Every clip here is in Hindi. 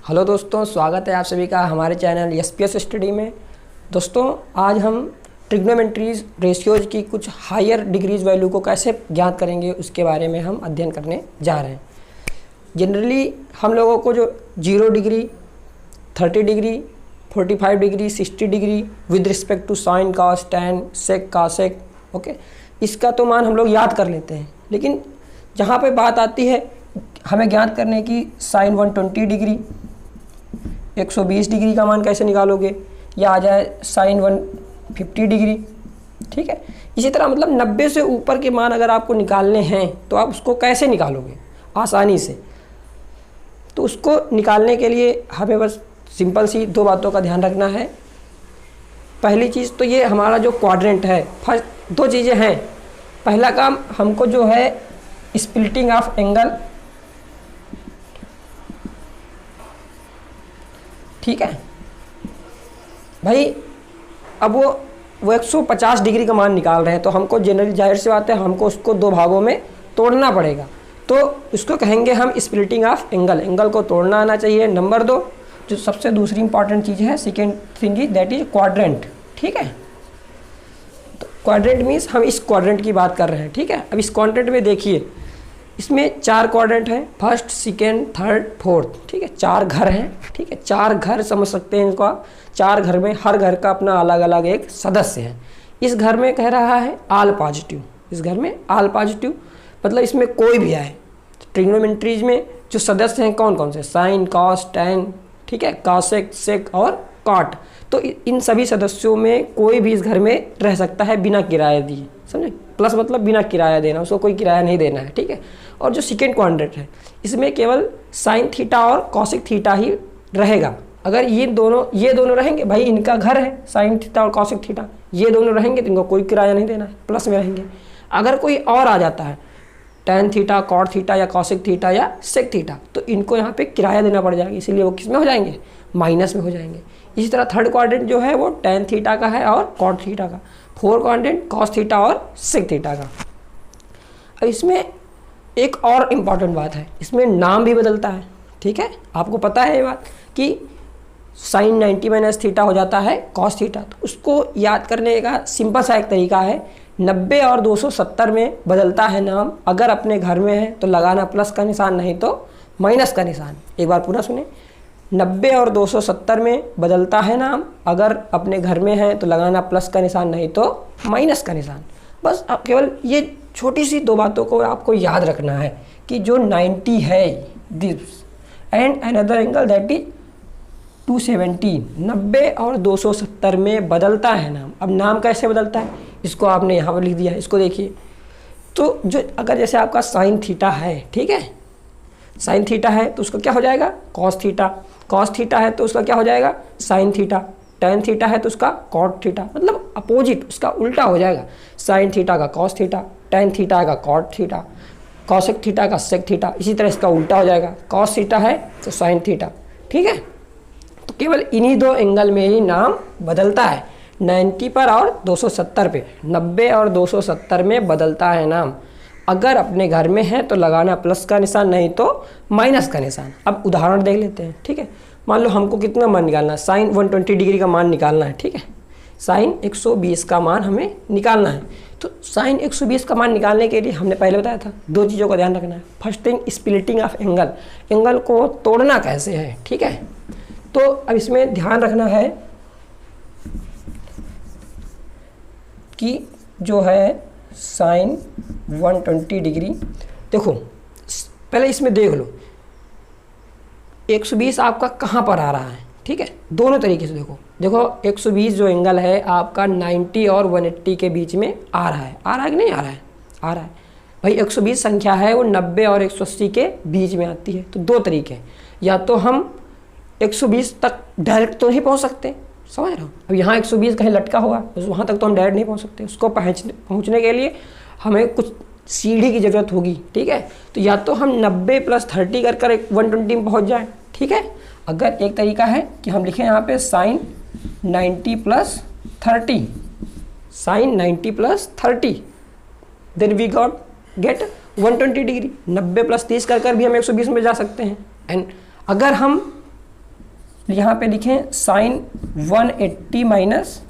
हेलो दोस्तों, स्वागत है आप सभी का हमारे चैनल एसपीएस स्टडी में। दोस्तों, आज हम ट्रिग्नोमेट्रीज रेशियोज की कुछ हायर डिग्रीज वैल्यू को कैसे ज्ञात करेंगे उसके बारे में हम अध्ययन करने जा रहे हैं। जनरली हम लोगों को जो 0 degree, 30 degree, 45 degree, 60 degree with respect to sine, cos, tan, sec, cosec, okay, इसका तो मान हम लोग याद कर लेते हैं। लेकिन जहाँ पे बात आती है हमें ज्ञात करने की साइन 120 डिग्री, 120 डिग्री का मान कैसे निकालोगे, या आ जाए साइन 150 डिग्री, ठीक है। इसी तरह मतलब 90 से ऊपर के मान अगर आपको निकालने हैं तो आप उसको कैसे निकालोगे आसानी से। तो उसको निकालने के लिए हमें बस सिंपल सी 2 बातों का ध्यान रखना है। पहली चीज़ तो ये हमारा जो क्वाड्रेंट है, फर्स्ट 2 चीज़ें हैं। पहला काम हमको जो है स्प्लिटिंग ऑफ एंगल, ठीक है भाई। अब वो 150 डिग्री का मान निकाल रहे हैं तो हमको जनरली जाहिर सी बात है हमको उसको 2 भागों में तोड़ना पड़ेगा। तो उसको कहेंगे हम स्प्लिटिंग ऑफ एंगल। एंगल को तोड़ना आना चाहिए। नंबर 2 जो सबसे दूसरी इंपॉर्टेंट चीज़ है, second thing is that is quadrant, ठीक है। तो क्वाड्रेंट मीन्स हम इस क्वाड्रेंट की बात कर रहे हैं, ठीक है। अब इस क्वाड्रेंट में देखिए, इसमें 4 क्वाड्रेंट हैं, फर्स्ट, सेकेंड, थर्ड, फोर्थ, ठीक है। 4 घर हैं, ठीक है। 4 घर समझ सकते हैं इसको आप। 4 घर में हर घर का अपना अलग अलग एक सदस्य है। इस घर में कह रहा है ऑल पॉजिटिव, इस घर में ऑल पॉजिटिव मतलब इसमें कोई भी आए। ट्रिग्नोमेट्रीज में जो सदस्य हैं कौन कौन से, साइन, कॉस, टैन, ठीक है, कासेक, सेक और कॉट। तो इन सभी सदस्यों में कोई भी इस घर में रह सकता है बिना किराया दिए, समझे। प्लस मतलब बिना किराया देना, उसको कोई किराया नहीं देना है, ठीक है। और जो सेकेंड क्वाड्रेंट है इसमें केवल साइन थीटा और कॉसिक थीटा ही रहेगा। अगर ये दोनों रहेंगे, भाई इनका घर है साइन थीटा और कॉसिक थीटा, ये दोनों रहेंगे तो इनको कोई किराया नहीं देना है, प्लस में रहेंगे। अगर कोई और आ जाता है टैन थीटा, कॉट थीटा या कॉसिक थीटा या सेक थीटा, तो इनको यहाँ पे किराया देना पड़ जाएगा, इसीलिए वो किस में हो जाएंगे, माइनस में हो जाएंगे। इसी तरह थर्ड क्वाड्रेंट जो है वो टैन थीटा का है और कॉट थीटा का। फोर्थ क्वाड्रेंट कॉस थीटा और सेक थीटा का। अब इसमें एक और इम्पॉर्टेंट बात है, इसमें नाम भी बदलता है, ठीक है। आपको पता है ये बात कि साइन 90 माइनस थीटा हो जाता है कॉस थीटा। तो उसको याद करने का सिंपल सा एक तरीका है, 90 और 270 में बदलता है नाम। अगर अपने घर में है तो लगाना प्लस का निशान, नहीं तो माइनस का निशान। एक बार पूरा सुने, 90 और 270 में बदलता है नाम। अगर अपने घर में है तो लगाना प्लस का निशान, नहीं तो माइनस का निशान। बस आप केवल ये छोटी सी 2 बातों को आपको याद रखना है कि जो 90 है this and another angle that is 270, 90 और 270 में बदलता है नाम। अब नाम कैसे बदलता है इसको आपने यहाँ पर लिख दिया है, इसको देखिए। तो जो अगर जैसे आपका साइन थीटा है, ठीक है, साइन थीटा है तो उसका क्या हो जाएगा, कॉस थीटा। कॉस थीटा है तो उसका क्या हो जाएगा, साइन थीटा। टैन थीटा है तो उसका कॉट थीटा, मतलब अपोजिट, उसका उल्टा हो जाएगा। साइन थीटा का कॉस थीटा, टैन थीटा का कॉट थीटा, कॉसेक थीटा का सेक थीटा। इसी तरह इसका उल्टा हो जाएगा, कॉस थीटा है तो साइन थीटा, ठीक है। तो केवल इन्हीं 2 एंगल में ही नाम बदलता है, 90 पर और 270 पे। 90 और 270 में बदलता है नाम। अगर अपने घर में है तो लगाना प्लस का निशान, नहीं तो माइनस का निशान। अब उदाहरण देख लेते हैं, ठीक है। मान लो हमको कितना मान निकालना है, साइन 120 डिग्री का मान निकालना है, ठीक है। साइन 120 का मान हमें निकालना है। तो साइन 120 का मान निकालने के लिए हमने पहले बताया था 2 चीज़ों का ध्यान रखना है। First thing splitting of angle, angle को तोड़ना कैसे है, ठीक है। तो अब इसमें ध्यान रखना है कि जो है साइन 120 डिग्री, देखो पहले इसमें देख लो 120 आपका कहाँ पर आ रहा है, ठीक है। दोनों तरीके से देखो 120 जो एंगल है आपका 90 और 180 के बीच में आ रहा है कि नहीं आ रहा है, आ रहा है भाई। 120 संख्या है वो 90 और 180 के बीच में आती है। तो 2 तरीके हैं, या तो हम 120 तक डायरेक्ट तो नहीं पहुँच सकते, समझ रहे हो। अब यहाँ 120 कहीं लटका हुआ, वहाँ तक तो हम डायरेक्ट नहीं पहुँच सकते। उसको पहुँचने के लिए हमें कुछ सीढ़ी की ज़रूरत होगी, ठीक है। तो या तो हम 90 + 30 कर 120 में पहुँच जाए, ठीक है। अगर एक तरीका है कि हम लिखें यहाँ पे sine 90 + 30, sine 90 + 30, then we get 120 degree. 90 + 30 कर भी हम 120 में जा सकते हैं। एंड अगर हम यहाँ पे लिखें साइन 180 माइनस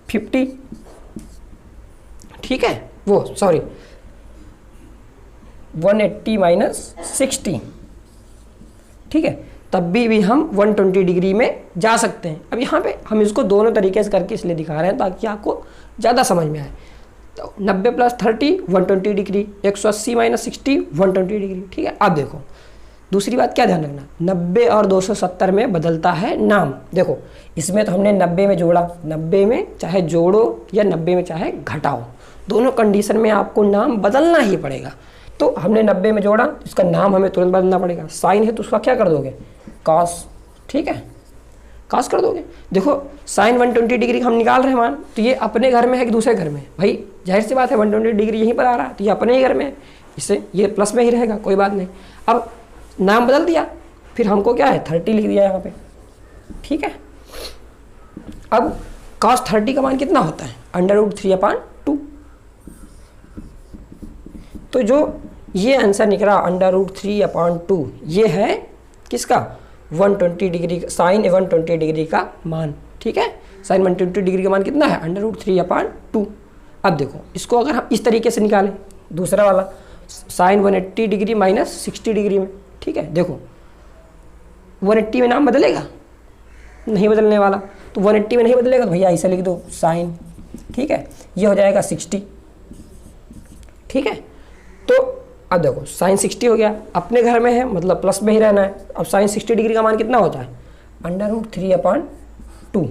50, ठीक है, वो सॉरी 180 माइनस 60, ठीक है, तब भी हम 120 डिग्री में जा सकते हैं। अब यहाँ पे हम इसको दोनों तरीके से करके इसलिए दिखा रहे हैं ताकि आपको ज़्यादा समझ में आए। तो 90 प्लस 30 120 डिग्री, 180 माइनस 60 120 डिग्री, ठीक है। अब देखो दूसरी बात क्या ध्यान रखना, 90 और 270 में बदलता है नाम। देखो इसमें तो हमने 90 में जोड़ा, 90 में चाहे जोड़ो या 90 में चाहे घटाओ, दोनों कंडीशन में आपको नाम बदलना ही पड़ेगा। तो हमने 90 में जोड़ा, इसका नाम हमें तुरंत बदलना पड़ेगा। साइन है तो उसका क्या कर दोगे, कॉस, ठीक है, कॉस कर दोगे। देखो साइन 120 डिग्री हम निकाल रहे हैं मान, तो ये अपने घर में है कि दूसरे घर में है, भाई जाहिर सी बात है 120 डिग्री यहीं पर आ रहा है तो ये अपने ही घर में है, इससे ये प्लस में ही रहेगा, कोई बात नहीं। अब नाम बदल दिया, फिर हमको क्या है 30 लिख दिया यहाँ पे, ठीक है। अब cos 30 का मान कितना होता है, √3/2। तो जो ये आंसर निकला √3/2, ये है किसका, 120 डिग्री, साइन 120 डिग्री का मान, ठीक है। साइन 120 डिग्री का मान कितना है, √3/2। अब देखो इसको अगर हम इस तरीके से निकालें, दूसरा वाला साइन 180 डिग्री माइनस 60 डिग्री में, ठीक है। देखो 180 में नाम बदलेगा, नहीं बदलने वाला, तो 180 में नहीं बदलेगा तो भैया ऐसा लिख दो साइन, ठीक है, ये हो जाएगा 60, ठीक है। तो अब देखो साइन 60 हो गया, अपने घर में है मतलब प्लस में ही रहना है। अब साइन 60 डिग्री का मान कितना होता है, √3/2।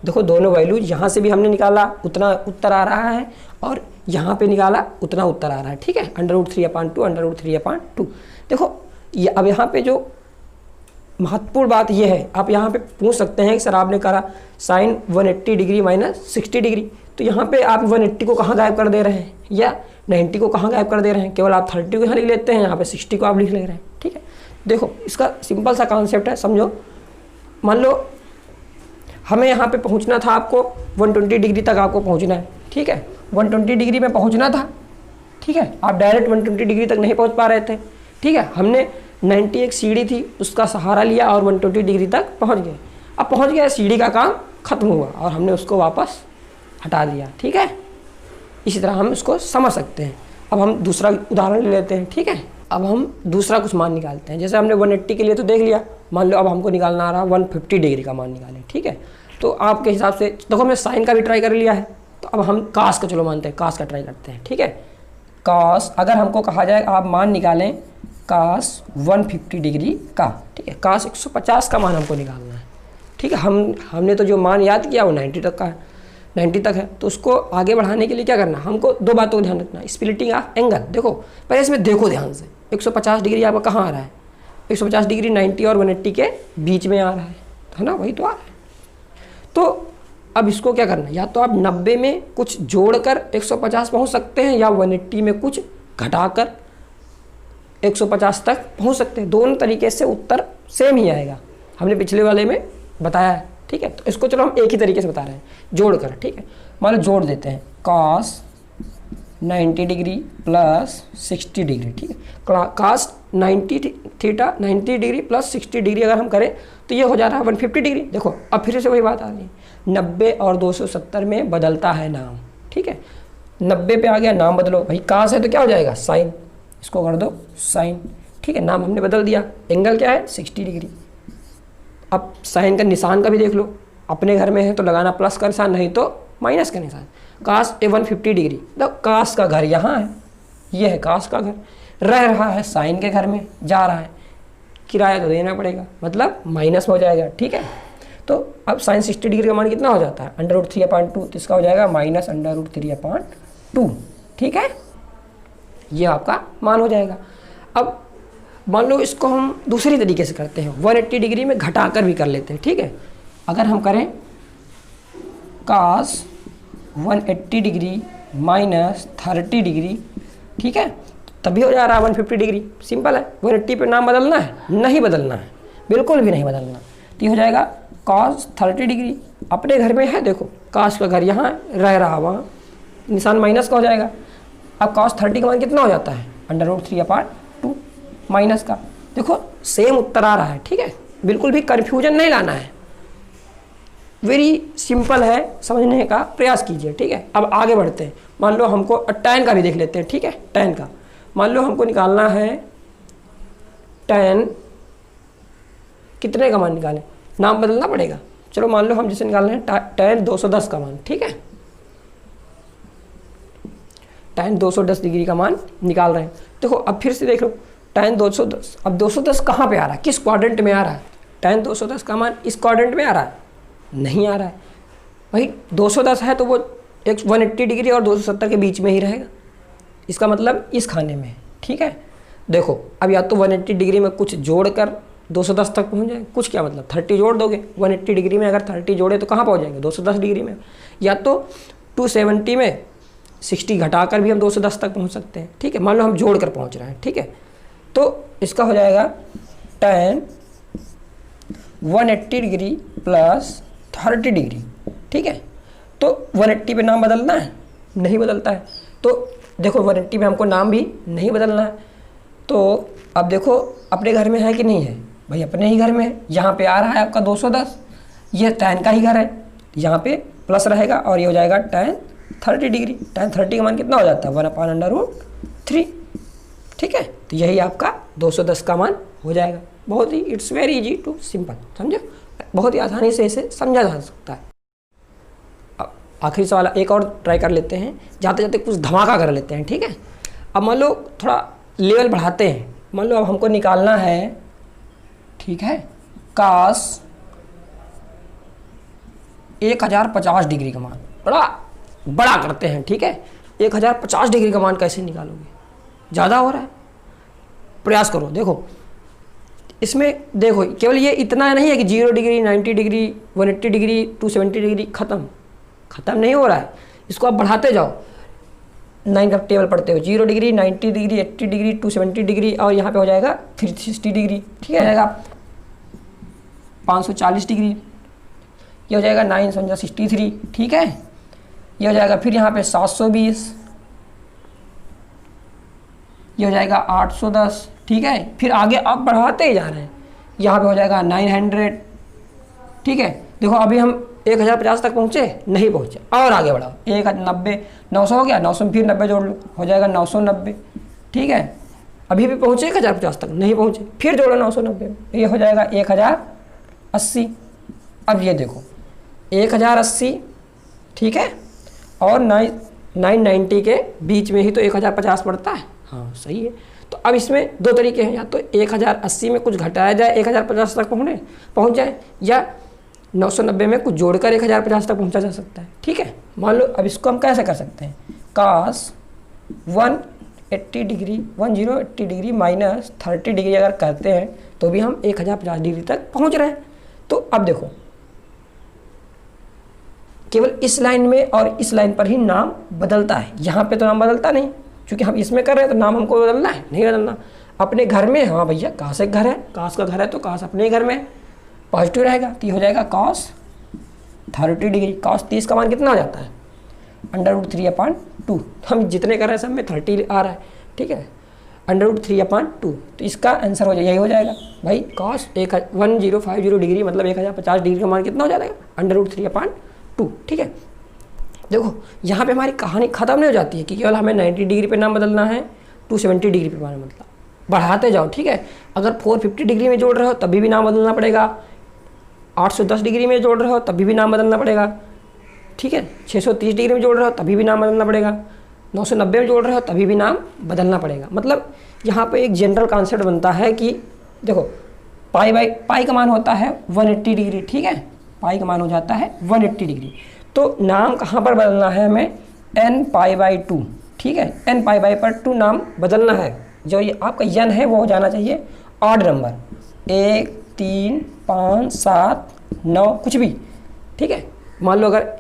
देखो दोनों वैल्यू यहाँ से भी हमने निकाला उतना उत्तर आ रहा है, और यहाँ पे निकाला उतना उत्तर आ रहा है, ठीक है, √3/2 √3/2। देखो ये अब यहाँ पे जो महत्वपूर्ण बात ये है, आप यहाँ पे पूछ सकते हैं कि सर आपने कहा साइन 180 डिग्री माइनस 60 डिग्री, तो यहाँ पे आप 180 को कहाँ गायब कर दे रहे हैं या 90 को कहाँ गायब कर दे रहे हैं, केवल आप 30 को यहाँ लिख लेते हैं, यहाँ पे 60 को आप लिख ले रहे हैं, ठीक है। देखो इसका सिंपल सा कॉन्सेप्ट है, समझो। मान लो हमें यहाँ पे पहुँचना था, आपको 120 डिग्री तक आपको पहुँचना है, ठीक है, 120 डिग्री में पहुँचना था, ठीक है, आप डायरेक्ट 120 डिग्री तक नहीं पहुँच पा रहे थे, ठीक है। हमने 90 एक सीढ़ी थी उसका सहारा लिया और 120 डिग्री तक पहुंच गए। अब पहुंच गया, सीढ़ी का काम खत्म हुआ और हमने उसको वापस हटा दिया, ठीक है। इसी तरह हम इसको समझ सकते हैं। अब हम दूसरा उदाहरण ले लेते हैं, ठीक है। अब हम दूसरा कुछ मान निकालते हैं, जैसे हमने 180 के लिए तो देख लिया, मान लो अब हमको निकालना आ रहा 150 डिग्री का मान निकालें, ठीक है। तो आपके हिसाब से देखो हमने साइन का भी ट्राई कर लिया है, तो अब हम कास का चलो मानते हैं, कास का ट्राई करते हैं, ठीक है। कास अगर हमको कहा जाए आप मान निकालें कास 150 डिग्री का, ठीक है, कास 150 का मान हमको निकालना है, ठीक है। हमने तो जो मान याद किया वो 90 तक का है, 90 तक है, तो उसको आगे बढ़ाने के लिए क्या करना, हमको दो बातों का ध्यान रखना, स्प्लिटिंग ऑफ एंगल। देखो पहले इसमें देखो ध्यान से, 150 डिग्री आपका कहाँ आ रहा है, 150 डिग्री 90 और 180 के बीच में आ रहा है ना, वही तो आ रहा है। तो अब इसको क्या करना, या तो आप 90 में कुछ जोड़कर 150 पहुँच सकते हैं, या 180 में कुछ घटाकर 150 तक पहुंच सकते हैं। दोनों तरीके से उत्तर सेम ही आएगा, हमने पिछले वाले में बताया है, ठीक है। तो इसको चलो हम एक ही तरीके से बता रहे हैं, जोड़कर, ठीक है। मान लो जोड़ देते हैं cos 90 डिग्री प्लस 60 डिग्री, ठीक है। cos 90 डिग्री प्लस 60 डिग्री अगर हम करें तो ये हो जा रहा है 150 डिग्री। देखो अब फिर से वही बात आ रही है, 90 और 270 में बदलता है नाम, ठीक है। 90 पे आ गया, नाम बदलो, भाई cos है तो क्या हो जाएगा साइन, इसको कर दो साइन, ठीक है, नाम हमने बदल दिया। एंगल क्या है 60 डिग्री। अब साइन का निशान का भी देख लो, अपने घर में है तो लगाना प्लस का निशान, नहीं तो माइनस का निशान। कास 150 डिग्री, तो कास का घर यहाँ है, ये है कास का घर, रह रहा है साइन के घर में, जा रहा है, किराया तो देना पड़ेगा, मतलब माइनस में हो जाएगा, ठीक है। तो अब साइन 60 डिग्री का मान कितना हो जाता है, √3/2, तो इसका हो जाएगा माइनस √3/2, ठीक है, ये आपका मान हो जाएगा। अब मान लो इसको हम दूसरी तरीके से करते हैं, 180 डिग्री में घटाकर भी कर लेते हैं, ठीक है। अगर हम करें cos 180 डिग्री माइनस 30 डिग्री, ठीक है, तभी हो जा रहा है 150 डिग्री। सिंपल है, 180 पे नाम बदलना है, नहीं बदलना है, बिल्कुल भी नहीं बदलना। तो ये हो जाएगा cos 30 डिग्री, अपने घर में है, देखो cos का घर यहाँ रह रहा, वहाँ निशान माइनस का हो जाएगा। अब cos 30 का मान कितना हो जाता है, √3/2 माइनस का, देखो सेम उत्तर आ रहा है, ठीक है, बिल्कुल भी कन्फ्यूजन नहीं लाना है, वेरी सिंपल है, समझने का प्रयास कीजिए, ठीक है। अब आगे बढ़ते हैं, मान लो हमको tan का भी देख लेते हैं, ठीक है, tan का मान लो हमको निकालना है tan कितने का मान निकालें, नाम बदलना पड़ेगा। चलो मान लो हम जिसे निकाल रहे हैं tan 210 का मान, ठीक है, tan 210 डिग्री का मान निकाल रहे हैं। देखो अब फिर से देख लो tan 210, अब 210 कहाँ पे आ रहा है, किस क्वाड्रेंट में आ रहा है, tan 210 का मान इस क्वाड्रेंट में आ रहा है, नहीं आ रहा है भाई। 210 है तो वो 180 डिग्री और 270 के बीच में ही रहेगा, इसका मतलब इस खाने में है, ठीक है। देखो अब या तो 180 डिग्री में कुछ जोड़कर 210 तक पहुंच जाए, कुछ क्या मतलब 30 जोड़ दोगे, 180 डिग्री में अगर 30 जोड़े तो कहाँ पहुंच जाएंगे 210 डिग्री में, या तो 270 में 60 घटाकर भी हम 210 तक पहुंच सकते हैं, ठीक है। मान लो हम जोड़ कर पहुंच रहे हैं, ठीक है, तो इसका हो जाएगा tan 180 डिग्री प्लस 30 डिग्री, ठीक है। तो 180 पे नाम बदलना है, नहीं बदलता है, तो देखो 180 पे हमको नाम भी नहीं बदलना है। तो अब देखो अपने घर में है कि नहीं है, भाई अपने ही घर में है, यहाँ पे आ रहा है आपका 210, ये tan का ही घर है, यहाँ पे प्लस रहेगा और ये हो जाएगा tan 30 डिग्री। tan 30 का मान कितना हो जाता है 1/√3, ठीक है। तो यही आपका 210 का मान हो जाएगा। बहुत ही it's very easy to simple, समझो, बहुत ही आसानी से इसे समझा जा सकता है। अब आखिरी सवाल एक और ट्राई कर लेते हैं, जाते जाते कुछ धमाका कर लेते हैं, ठीक है। अब मान लो थोड़ा लेवल बढ़ाते हैं, मान लो अब हमको निकालना है, ठीक है, cos 1050 डिग्री का मान, बड़ा करते हैं, ठीक है। 1050 डिग्री का मान कैसे निकालोगे, ज़्यादा हो रहा है, प्रयास करो। देखो इसमें देखो केवल ये इतना नहीं है कि 0 डिग्री 90 डिग्री 180 डिग्री 270 डिग्री ख़त्म नहीं हो रहा है, इसको आप बढ़ाते जाओ। 9 का टेबल पढ़ते हो, 0 डिग्री 90 डिग्री 80 डिग्री 270 डिग्री और यहाँ पे हो जाएगा 360 डिग्री, ठीक है, जाएगा 540 डिग्री, ये हो जाएगा 963, ठीक है, ये हो जाएगा फिर यहाँ पे 720, ये हो जाएगा 810, ठीक है। फिर आगे आप बढ़ाते ही जा रहे हैं, यहाँ पे हो जाएगा 900, ठीक है। देखो अभी हम 1050 तक पहुँचे, नहीं पहुँचे, और आगे बढ़ाओ 190, 900 हो गया, 900 फिर 90 जोड़ लो, हो जाएगा 990, ठीक है। अभी भी पहुँचे 1050 तक, नहीं पहुँचे, फिर जोड़ो 990, ये हो जाएगा 1080। अब ये देखो 1080, ठीक है, और 990 के बीच में ही तो 1050 पड़ता है, हाँ सही है। तो अब इसमें दो तरीके हैं, या तो 1080 में कुछ घटाया जाए 1050 तक पहुँच जाए, या 990 में कुछ जोड़कर 1050 तक पहुँचा जा सकता है, ठीक है। मान लो अब इसको हम कैसे कर सकते हैं, cos 180 डिग्री माइनस 30 डिग्री अगर करते हैं तो भी हम 1050 डिग्री तक पहुँच रहे हैं। तो अब देखो केवल इस लाइन में और इस लाइन पर ही नाम बदलता है, यहाँ पे तो नाम बदलता नहीं, क्योंकि हम इसमें कर रहे हैं तो नाम हमको बदलना है, नहीं बदलना। अपने घर में, हाँ भैया काश एक घर है, काश का घर है तो काश अपने घर में पॉजिटिव रहेगा, तो ये हो जाएगा cos 30 डिग्री। cos 30 का मान कितना हो जाता है √3/2, हम जितने कर रहे हैं सब में 30 आ रहा है, ठीक है, √3/2, तो इसका आंसर हो जाएगा, यही हो जाएगा भाई cos 1050 डिग्री मतलब 1050 डिग्री का मान कितना हो जाएगा √3/2, ठीक है। देखो यहाँ पे हमारी कहानी ख़त्म नहीं हो जाती है कि केवल हमें 90 डिग्री पे नाम बदलना है, 270 डिग्री पे नाम मतलब बढ़ाते जाओ, ठीक है। अगर 450 डिग्री में जोड़ रहे हो तभी भी नाम बदलना पड़ेगा, 810 डिग्री में जोड़ रहे हो तभी भी नाम बदलना पड़ेगा, ठीक है, 630 डिग्री में जोड़ रहे हो तभी भी नाम बदलना पड़ेगा, 990 में जोड़ रहे हो तभी भी नाम बदलना पड़ेगा। मतलब यहाँ पे एक जनरल कॉन्सेप्ट बनता है कि देखो पाई का मान होता है 180 डिग्री, ठीक है, पाई का मान हो जाता है 180 डिग्री, तो नाम कहाँ पर बदलना है हमें n π/2, ठीक है, n π/2 नाम बदलना है। जो ये आपका n है वो हो जाना चाहिए ऑड नंबर, 1 3 5 7 9 कुछ भी, ठीक है। मान लो अगर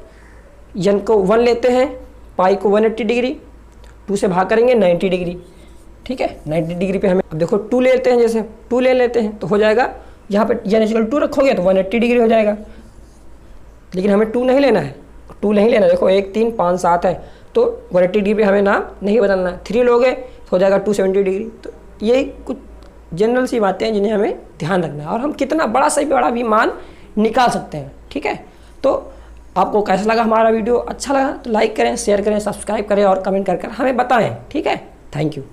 n को 1 लेते हैं, पाई को 180 डिग्री, 2 से भाग करेंगे 90 डिग्री, ठीक है, 90 डिग्री पे हमें अब देखो 2 लेते हैं, जैसे 2 ले लेते हैं तो हो जाएगा यहाँ पे n = 2 रखोगे तो 180 डिग्री हो जाएगा, लेकिन हमें 2 नहीं लेना है, 2 नहीं लेना, देखो 1 3 5 7 है तो 180 डिग्री पे हमें नाम नहीं बदलना है। 3 लोगे तो हो जाएगा 270 डिग्री। तो यही कुछ जनरल सी बातें हैं जिन्हें हमें ध्यान रखना है, और हम कितना बड़ा से बड़ा भी मान निकाल सकते हैं। ठीक है, तो आपको कैसा लगा हमारा वीडियो? अच्छा लगा तो लाइक करें, शेयर करें, सब्सक्राइब करें और कमेंट कर हमें बताएं। ठीक है, थैंक यू।